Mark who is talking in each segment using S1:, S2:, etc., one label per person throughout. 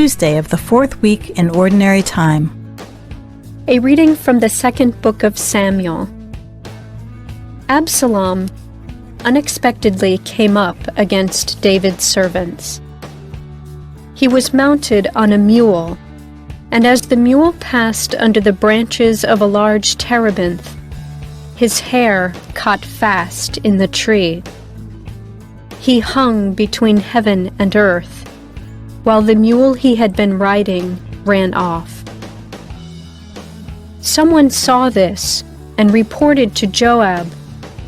S1: Tuesday of the fourth week in Ordinary Time.
S2: A reading from the second book of Samuel. Absalom unexpectedly came up against David's servants. He was mounted on a mule, and as the mule passed under the branches of a large terebinth, his hair caught fast in the tree. He hung between heaven and earth, while the mule he had been riding ran off. Someone saw this and reported to Joab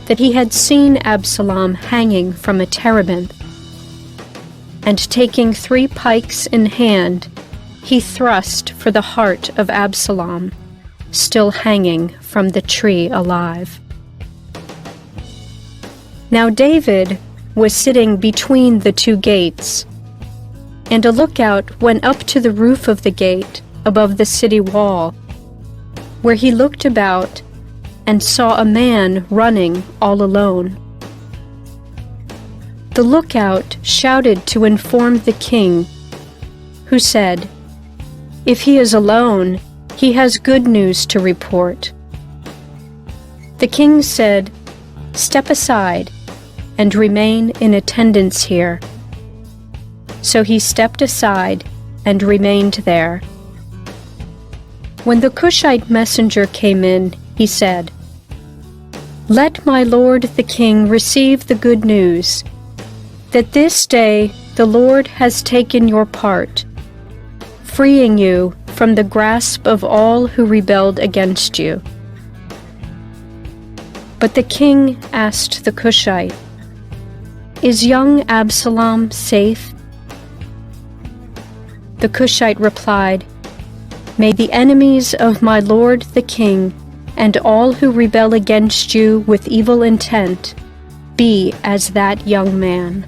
S2: that he had seen Absalom hanging from a terebinth. And taking 3 pikes in hand, he thrust for the heart of Absalom, still hanging from the tree alive. Now David was sitting between the 2 gates, and a lookout went up to the roof of the gate above the city wall, where he looked about and saw a man running all alone. The lookout shouted to inform the king, who said, "If he is alone, he has good news to report." The king said, "Step aside and remain in attendance here." So he stepped aside and remained there. When the Cushite messenger came in, he said, "Let my lord the king receive the good news, that this day the Lord has taken your part, freeing you from the grasp of all who rebelled against you." But the king asked the Cushite, "Is young Absalom safe?" The Cushite replied, "May the enemies of my lord the king and all who rebel against you with evil intent be as that young man."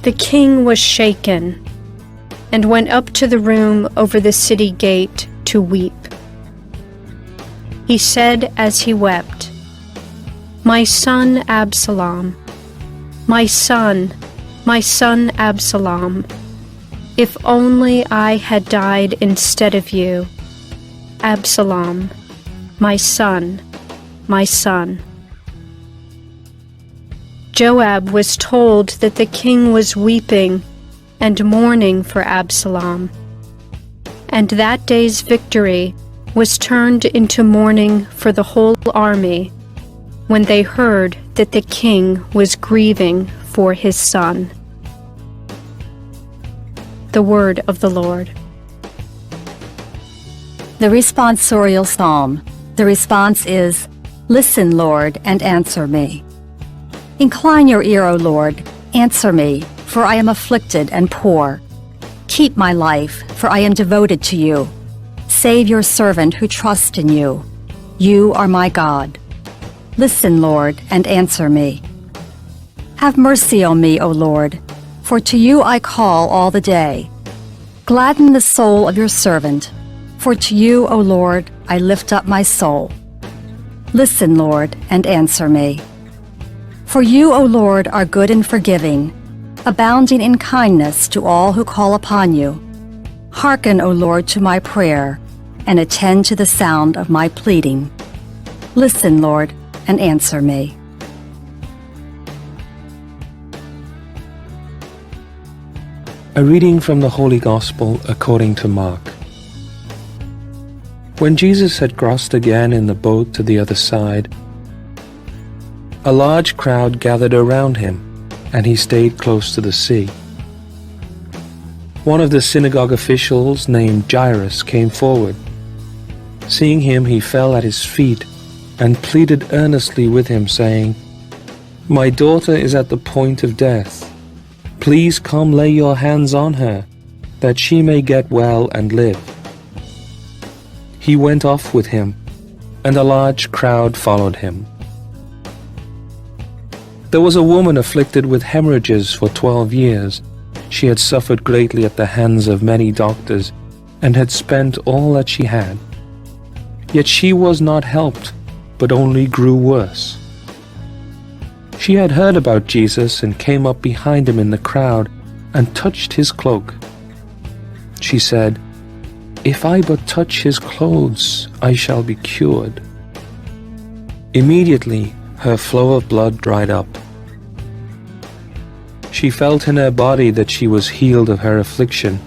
S2: The king was shaken and went up to the room over the city gate to weep. He said as he wept, "My son Absalom, my son Absalom, if only I had died instead of you. Absalom, my son, my son." Joab was told that the king was weeping and mourning for Absalom, and that day's victory was turned into mourning for the whole army when they heard that the king was grieving for his son. The word of the Lord.
S3: The responsorial psalm. The response is, "Listen, Lord, and answer me." Incline your ear, O Lord, answer me, for I am afflicted and poor. Keep my life, for I am devoted to you. Save your servant who trusts in you. You are my God. Listen, Lord, and answer me. Have mercy on me, O Lord, for to you I call all the day. Gladden the soul of your servant, for to you, O Lord, I lift up my soul. Listen, Lord, and answer me. For you, O Lord, are good and forgiving, abounding in kindness to all who call upon you. Hearken, O Lord, to my prayer, and attend to the sound of my pleading. Listen, Lord, and answer me.
S4: A reading from the Holy Gospel according to Mark. When Jesus had crossed again in the boat to the other side, a large crowd gathered around him, and he stayed close to the sea. One of the synagogue officials named Jairus came forward. Seeing him, he fell at his feet and pleaded earnestly with him, saying, "My daughter is at the point of death. Please come lay your hands on her, that she may get well and live." He went off with him, and a large crowd followed him. There was a woman afflicted with hemorrhages for 12 years. She had suffered greatly at the hands of many doctors, and had spent all that she had. Yet she was not helped, but only grew worse. She had heard about Jesus and came up behind him in the crowd and touched his cloak. She said, "If I but touch his clothes, I shall be cured." Immediately her flow of blood dried up. She felt in her body that she was healed of her affliction.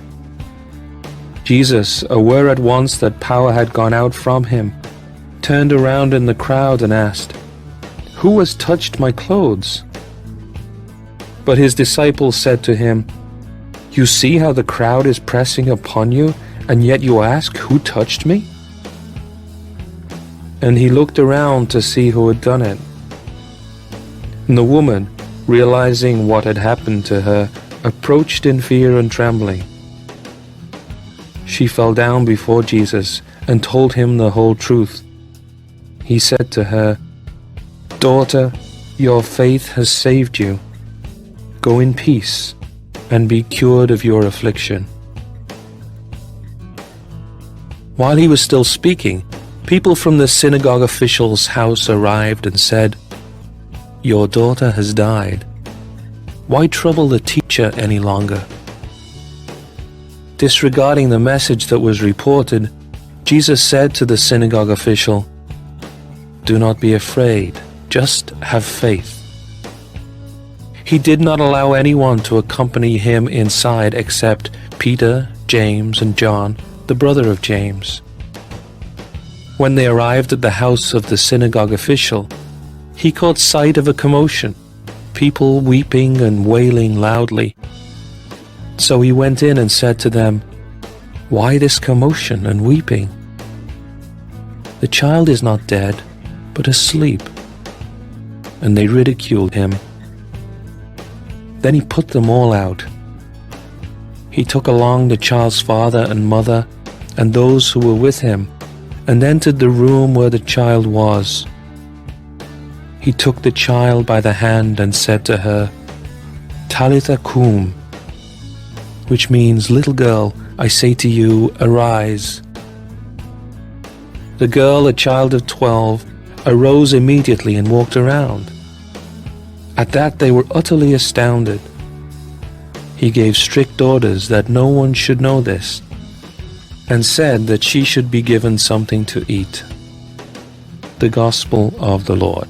S4: Jesus, aware at once that power had gone out from him, turned around in the crowd and asked, "Who has touched my clothes?" But his disciples said to him, "You see how the crowd is pressing upon you, and yet you ask, 'Who touched me?'" And he looked around to see who had done it. And the woman, realizing what had happened to her, approached in fear and trembling. She fell down before Jesus and told him the whole truth. He said to her, "Daughter, your faith has saved you. Go in peace and be cured of your affliction." While he was still speaking, people from the synagogue official's house arrived and said, "Your daughter has died. Why trouble the teacher any longer?" Disregarding the message that was reported, Jesus said to the synagogue official, "Do not be afraid, just have faith." He did not allow anyone to accompany him inside except Peter, James, and John, the brother of James. When they arrived at the house of the synagogue official, he caught sight of a commotion, people weeping and wailing loudly. So he went in and said to them, "Why this commotion and weeping? The child is not dead, but asleep." And they ridiculed him. Then he put them all out. He took along the child's father and mother and those who were with him, and entered the room where the child was. He took the child by the hand and said to her, "Talitha koum," which means, "Little girl, I say to you, arise." The girl, a child of 12, arose immediately and walked around. At that they were utterly astounded. He gave strict orders that no one should know this, and said that she should be given something to eat. The Gospel of the Lord.